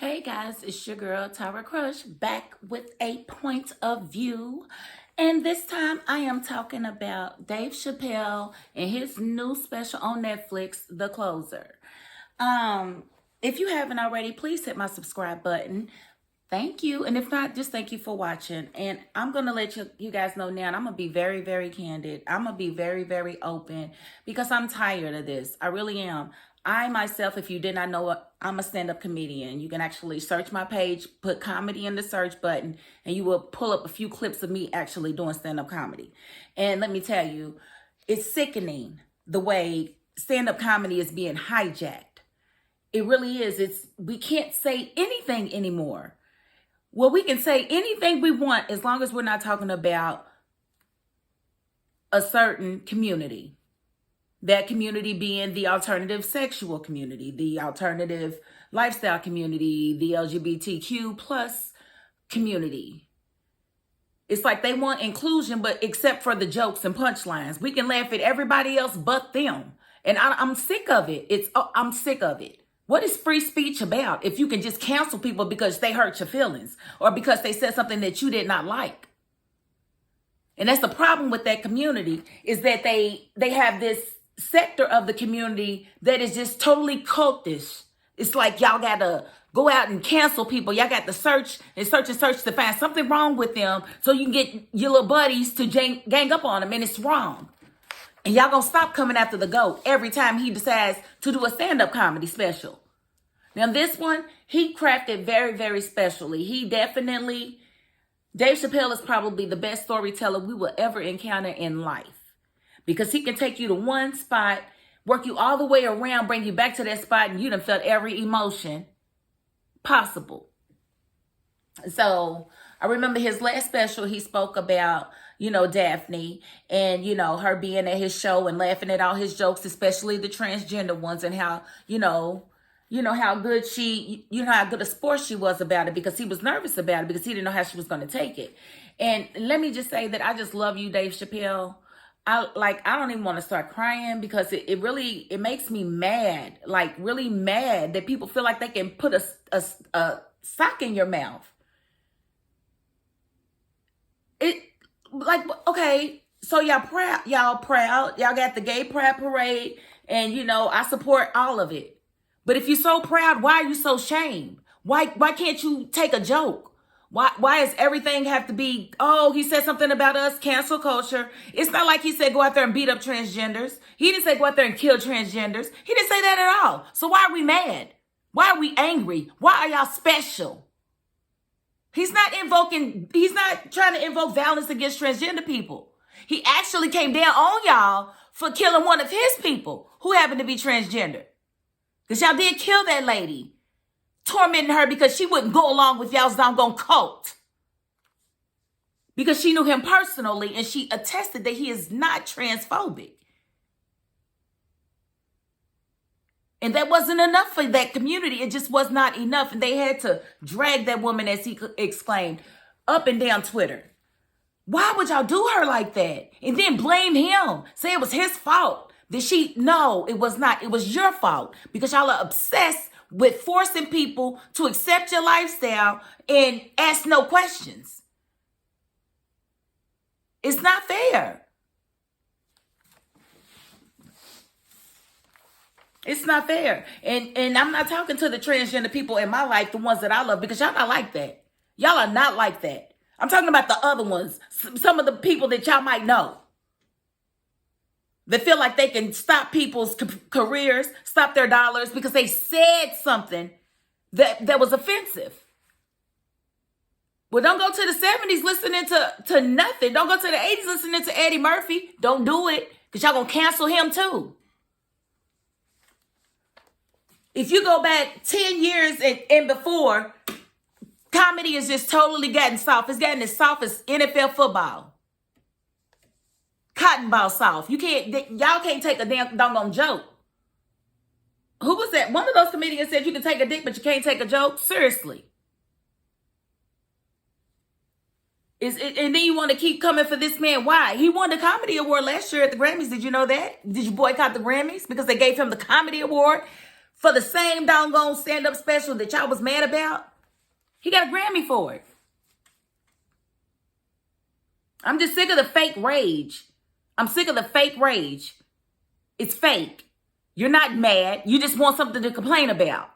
Hey guys, it's your girl Tyra Crush back with a point of view. And this time I am talking about Dave Chappelle and his new special on Netflix, The Closer. If you haven't already, please hit my subscribe button. Thank you. And if not, just thank you for watching. And I'm going to let you guys know now, and I'm going to be very, very candid. I'm going to be very, very open because I'm tired of this. I really am. I myself, if you did not know, I'm a stand-up comedian. You can actually search my page, put comedy in the search button, and you will pull up a few clips of me actually doing stand-up comedy. And let me tell you, it's sickening the way stand-up comedy is being hijacked. It really is. We can't say anything anymore. Well, we can say anything we want as long as we're not talking about a certain community. That community being the alternative sexual community, the alternative lifestyle community, the LGBTQ plus community. It's like they want inclusion, but except for the jokes and punchlines. We can laugh at everybody else but them. And I'm sick of it. I'm sick of it. What is free speech about if you can just cancel people because they hurt your feelings or because they said something that you did not like? And that's the problem with that community, is that they have this sector of the community that is just totally cultish. It's like y'all got to go out and cancel people. Y'all got to search to find something wrong with them so you can get your little buddies to gang up on them, and it's wrong. And y'all gonna stop coming after the GOAT every time he decides to do a stand-up comedy special. Now this one, he crafted very, very specially. Dave Chappelle is probably the best storyteller we will ever encounter in life. Because he can take you to one spot, work you all the way around, bring you back to that spot, and you done felt every emotion possible. So I remember his last special, he spoke about, Daphne and, her being at his show and laughing at all his jokes, especially the transgender ones, and how, how good how good a sport she was about it, because he was nervous about it because he didn't know how she was going to take it. And let me just say that I just love you, Dave Chappelle. I don't even want to start crying because it makes me mad, like really mad that people feel like they can put a sock in your mouth. Okay, so y'all proud, y'all got the gay pride parade, and I support all of it. But if you're so proud, why are you so shamed? Why can't you take a joke? Why does everything have to be, oh, he said something about us, cancel culture? It's not like he said go out there and beat up transgenders. He didn't say go out there and kill transgenders. He didn't say that at all. So why are we mad? Why are we angry? Why are y'all special? He's not trying to invoke violence against transgender people. He actually came down on y'all for killing one of his people who happened to be transgender. Because y'all did kill that lady, tormenting her because she wouldn't go along with y'all's doggone cult. Because she knew him personally and she attested that he is not transphobic. And that wasn't enough for that community. It just was not enough. And they had to drag that woman, as he exclaimed, up and down Twitter. Why would y'all do her like that? And then blame him. Say it was his fault. No, it was not. It was your fault. Because y'all are obsessed with forcing people to accept your lifestyle and ask no questions. It's not fair. It's not fair. And I'm not talking to the transgender people in my life, the ones that I love, because y'all not like that. Y'all are not like that. I'm talking about the other ones, some of the people that y'all might know. They feel like they can stop people's careers, stop their dollars because they said something that was offensive. Well, don't go to the 70s listening to nothing. Don't go to the 80s listening to Eddie Murphy. Don't do it, because y'all gonna cancel him too. If you go back 10 years and before, comedy is just totally gotten soft. It's gotten as soft as NFL football. Cotton ball soft. Y'all can't take a damn doggone joke. Who was that? One of those comedians said you can take a dick, but you can't take a joke. Seriously. And then you want to keep coming for this man. Why? He won the comedy award last year at the Grammys. Did you know that? Did you boycott the Grammys because they gave him the comedy award for the same doggone stand-up special that y'all was mad about. He got a Grammy for it. I'm just sick of the fake rage. I'm sick of the fake rage. It's fake. You're not mad. You just want something to complain about.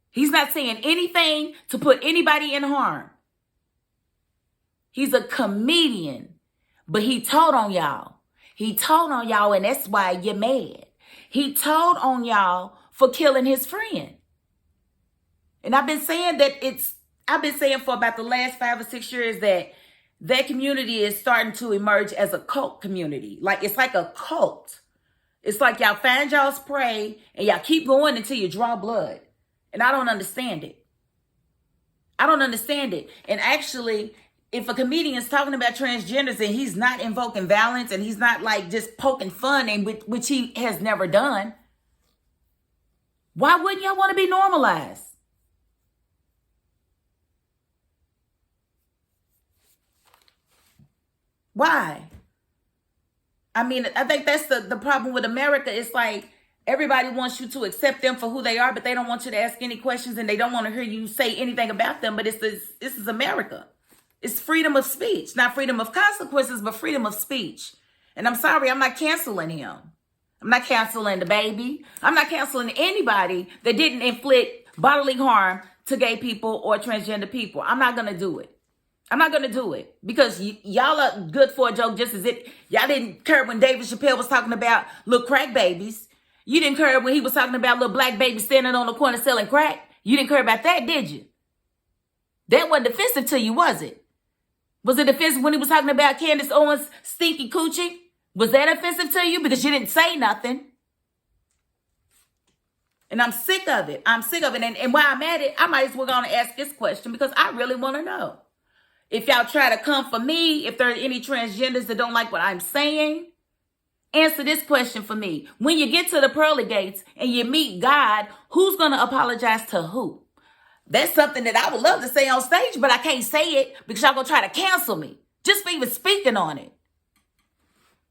He's not saying anything to put anybody in harm. He's a comedian, but he told on y'all. He told on y'all, and that's why you're mad. He told on y'all for killing his friend. And I've been saying for about the last 5 or 6 years that community is starting to emerge as a cult community. Like, it's like a cult. It's like y'all find y'all's prey and y'all keep going until you draw blood. And I don't understand it. I don't understand it. And actually, if a comedian is talking about transgenders and he's not invoking violence and he's not like just poking fun, and which he has never done, why wouldn't y'all want to be normalized? Why? I mean, I think that's the problem with America. It's like everybody wants you to accept them for who they are, but they don't want you to ask any questions and they don't want to hear you say anything about them. But this is America. It's freedom of speech, not freedom of consequences, but freedom of speech. And I'm sorry, I'm not canceling him. I'm not canceling the baby. I'm not canceling anybody that didn't inflict bodily harm to gay people or transgender people. I'm not going to do it. I'm not going to do it because y'all are good for a joke just as it. Y'all didn't care when David Chappelle was talking about little crack babies. You didn't care when he was talking about little black babies standing on the corner selling crack. You didn't care about that, did you? That wasn't offensive to you, was it? Was it offensive when he was talking about Candace Owens' stinky coochie? Was that offensive to you? Because you didn't say nothing. And I'm sick of it. I'm sick of it. And while I'm at it, I might as well go on and ask this question because I really want to know. If y'all try to come for me, if there are any transgenders that don't like what I'm saying, answer this question for me. When you get to the pearly gates and you meet God, who's going to apologize to who? That's something that I would love to say on stage, but I can't say it because y'all going to try to cancel me just for even speaking on it.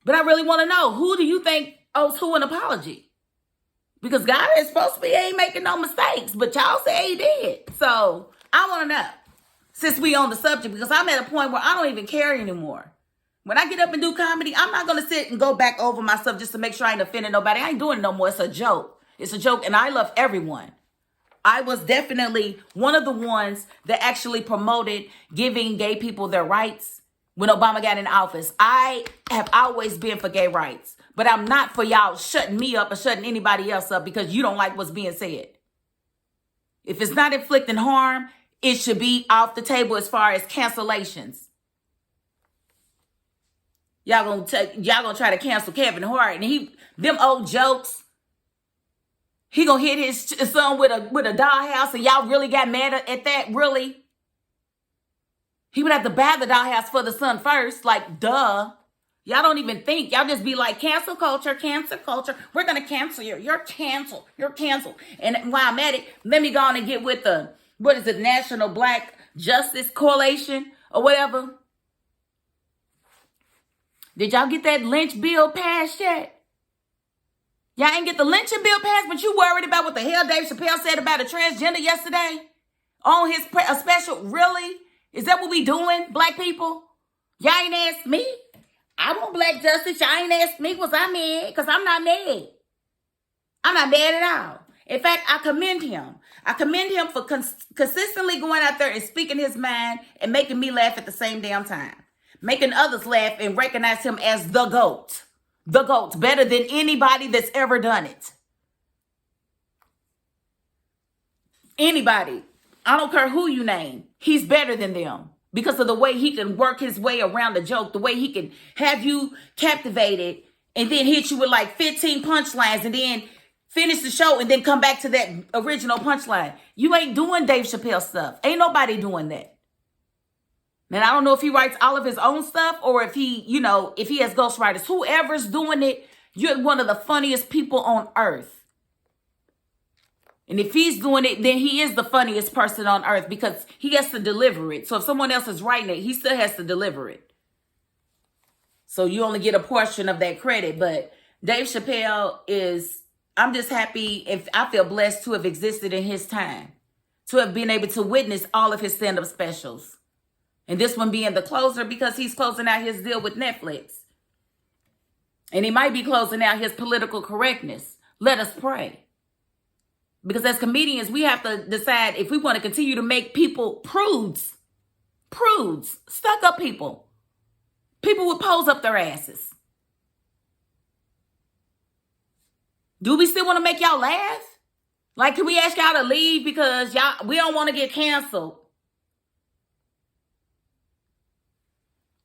But I really want to know, who do you think owes who an apology? Because God is supposed to be, ain't making no mistakes, but y'all say he did. So I want to know, since we on the subject, because I'm at a point where I don't even care anymore. When I get up and do comedy, I'm not going to sit and go back over myself just to make sure I ain't offending nobody. I ain't doing it no more. It's a joke. It's a joke, and I love everyone. I was definitely one of the ones that actually promoted giving gay people their rights when Obama got in office. I have always been for gay rights, but I'm not for y'all shutting me up or shutting anybody else up because you don't like what's being said. If it's not inflicting harm, it should be off the table as far as cancellations. Y'all gonna try to cancel Kevin Hart and them old jokes. He gonna hit his son with a dollhouse, and y'all really got mad at that? Really? He would have to buy the dollhouse for the son first, like duh. Y'all don't even think. Y'all just be like, cancel culture, cancel culture. We're gonna cancel you. You're canceled. You're canceled. And while I'm at it, let me go on and get with the National Black Justice Coalition or whatever. Did y'all get that lynch bill passed yet? Y'all ain't get the lynching bill passed, but you worried about what the hell Dave Chappelle said about a transgender yesterday on his special? Really? Is that what we doing, black people? Y'all ain't asked me. I want black justice. Y'all ain't asked me, was I mad? Because I'm not mad. I'm not mad at all. In fact, I commend him. I commend him for consistently going out there and speaking his mind and making me laugh at the same damn time. Making others laugh and recognize him as the GOAT. The GOAT. Better than anybody that's ever done it. Anybody. I don't care who you name. He's better than them. Because of the way he can work his way around the joke. The way he can have you captivated and then hit you with like 15 punchlines and then finish the show and then come back to that original punchline. You ain't doing Dave Chappelle stuff. Ain't nobody doing that. Man, I don't know if he writes all of his own stuff or if he, if he has ghostwriters. Whoever's doing it, you're one of the funniest people on earth. And if he's doing it, then he is the funniest person on earth because he has to deliver it. So if someone else is writing it, he still has to deliver it. So you only get a portion of that credit. But Dave Chappelle is I'm just happy if I feel blessed to have existed in his time, to have been able to witness all of his stand-up specials. And this one being the closer because he's closing out his deal with Netflix. And he might be closing out his political correctness. Let us pray. Because as comedians, we have to decide if we want to continue to make people prudes, stuck up people would pose up their asses. Do we still want to make y'all laugh? Like, can we ask y'all to leave because we don't want to get canceled?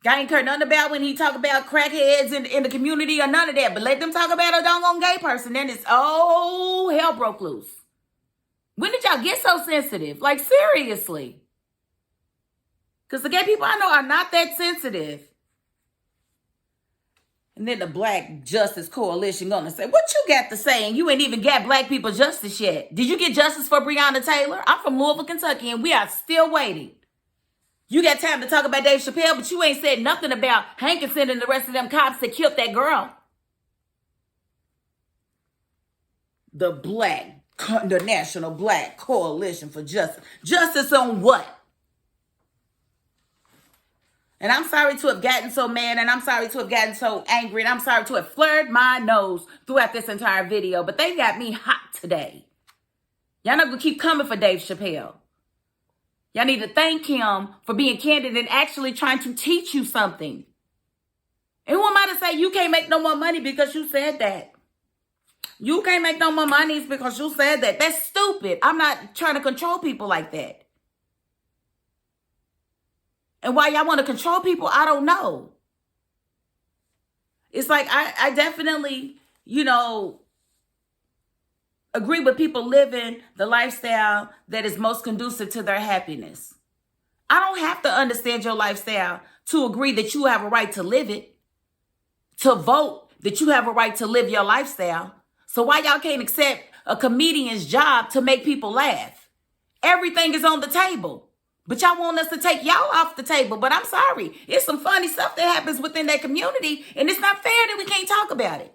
Y'all ain't care nothing about when he talk about crackheads in the community or none of that. But let them talk about a doggone gay person. Then it's, oh, hell broke loose. When did y'all get so sensitive? Like, seriously. Because the gay people I know are not that sensitive. And then the Black Justice Coalition gonna say, what you got to say? And you ain't even got black people justice yet. Did you get justice for Breonna Taylor? I'm from Louisville, Kentucky, and we are still waiting. You got time to talk about Dave Chappelle, but you ain't said nothing about Hankinson and the rest of them cops that killed that girl. The National Black Coalition for Justice. Justice on what? And I'm sorry to have gotten so mad, and I'm sorry to have gotten so angry, and I'm sorry to have flared my nose throughout this entire video, but they got me hot today. Y'all not gonna keep coming for Dave Chappelle. Y'all need to thank him for being candid and actually trying to teach you something. And who am I to say you can't make no more money because you said that? You can't make no more money because you said that. That's stupid. I'm not trying to control people like that. And why y'all want to control people, I don't know. It's like, I definitely, agree with people living the lifestyle that is most conducive to their happiness. I don't have to understand your lifestyle to agree that you have a right to live it, to vote that you have a right to live your lifestyle. So why y'all can't accept a comedian's job to make people laugh? Everything is on the table. But y'all want us to take y'all off the table. But I'm sorry. It's some funny stuff that happens within that community. And it's not fair that we can't talk about it.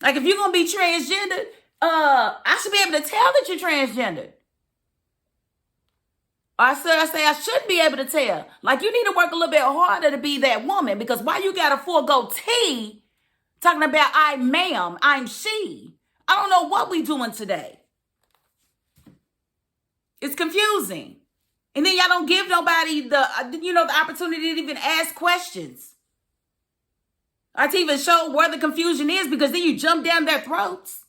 Like, if you're going to be transgender, I should be able to tell that you're transgender. Or I should be able to tell. Like, you need to work a little bit harder to be that woman. Because why you got to forego T talking about I'm ma'am, I'm she. I don't know what we doing today. It's confusing. And then y'all don't give nobody the opportunity to even ask questions. Or to even show where the confusion is, because then you jump down their throats.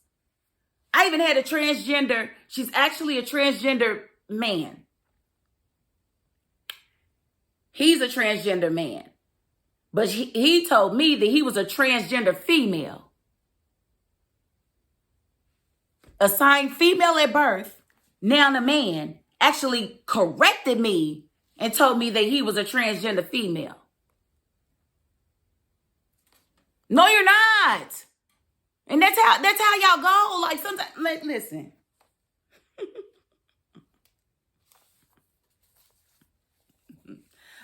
I even had a transgender. She's actually a transgender man. He's a transgender man. But he told me that he was a transgender female. Assigned female at birth, now the man actually corrected me and told me that he was a transgender female. No, you're not. And that's how y'all go. Like, sometimes, listen.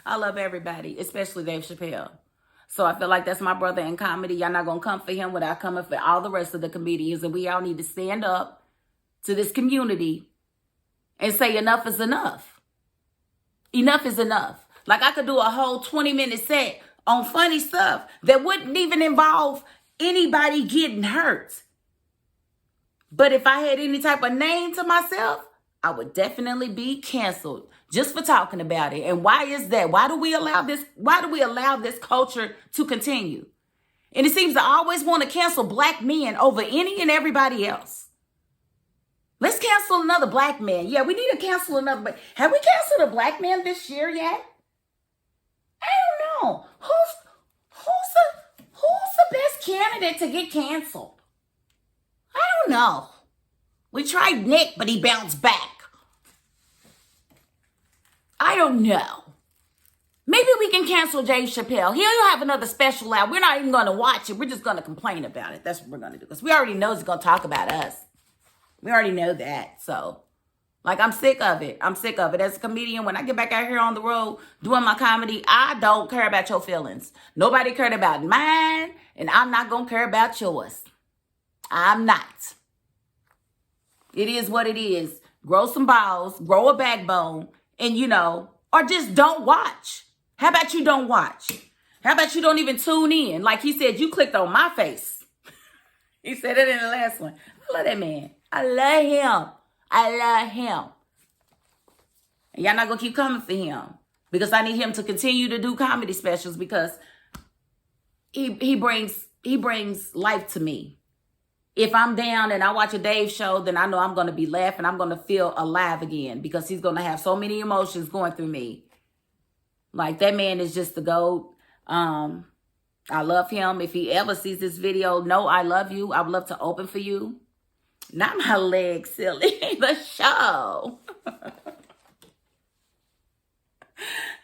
I love everybody, especially Dave Chappelle. So I feel like that's my brother in comedy. Y'all not going to come for him without coming for all the rest of the comedians. And we all need to stand up to this community and say enough is enough. Enough is enough. Like, I could do a whole 20-minute set on funny stuff that wouldn't even involve anybody getting hurt. But if I had any type of name to myself, I would definitely be canceled just for talking about it. And why is that? Why do we allow this? Why do we allow this culture to continue? And it seems to always want to cancel black men over any and everybody else. Let's cancel another black man. Yeah, we need to cancel another. But have we canceled a black man this year yet? I don't know. Who's the best candidate to get canceled? I don't know. We tried Nick, but he bounced back. I don't know. Maybe we can cancel Dave Chappelle. He'll have another special out. We're not even going to watch it. We're just going to complain about it. That's what we're going to do. Because we already know he's going to talk about us. We already know that. So, like, I'm sick of it. I'm sick of it. As a comedian, when I get back out here on the road doing my comedy, I don't care about your feelings. Nobody cared about mine, and I'm not going to care about yours. I'm not. It is what it is. Grow some balls, grow a backbone, and or just don't watch. How about you don't watch? How about you don't even tune in? Like he said, you clicked on my face. He said it in the last one. I love that man. I love him. I love him. And y'all not going to keep coming for him. Because I need him to continue to do comedy specials because he brings life to me. If I'm down and I watch a Dave show, then I know I'm going to be laughing. I'm going to feel alive again because he's going to have so many emotions going through me. Like, that man is just the GOAT. I love him. If he ever sees this video, know I love you. I would love to open for you. Not my legs, silly. The show.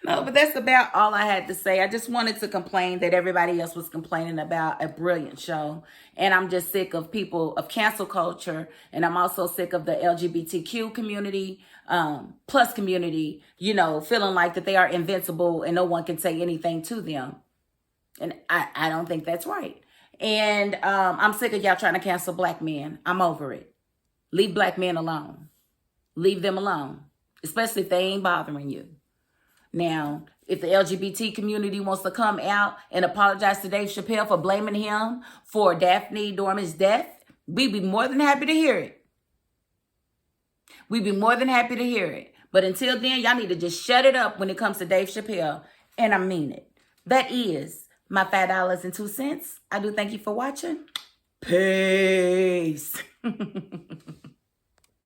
No, but that's about all I had to say. I just wanted to complain that everybody else was complaining about a brilliant show. And I'm just sick of people, of cancel culture. And I'm also sick of the LGBTQ community, plus community, feeling like that they are invincible and no one can say anything to them. And I don't think that's right. And I'm sick of y'all trying to cancel black men. I'm over it. Leave black men alone. Leave them alone. Especially if they ain't bothering you. Now, if the LGBT community wants to come out and apologize to Dave Chappelle for blaming him for Daphne Dorman's death, we'd be more than happy to hear it. We'd be more than happy to hear it. But until then, y'all need to just shut it up when it comes to Dave Chappelle. And I mean it. That is my $5.02. I do thank you for watching. Peace.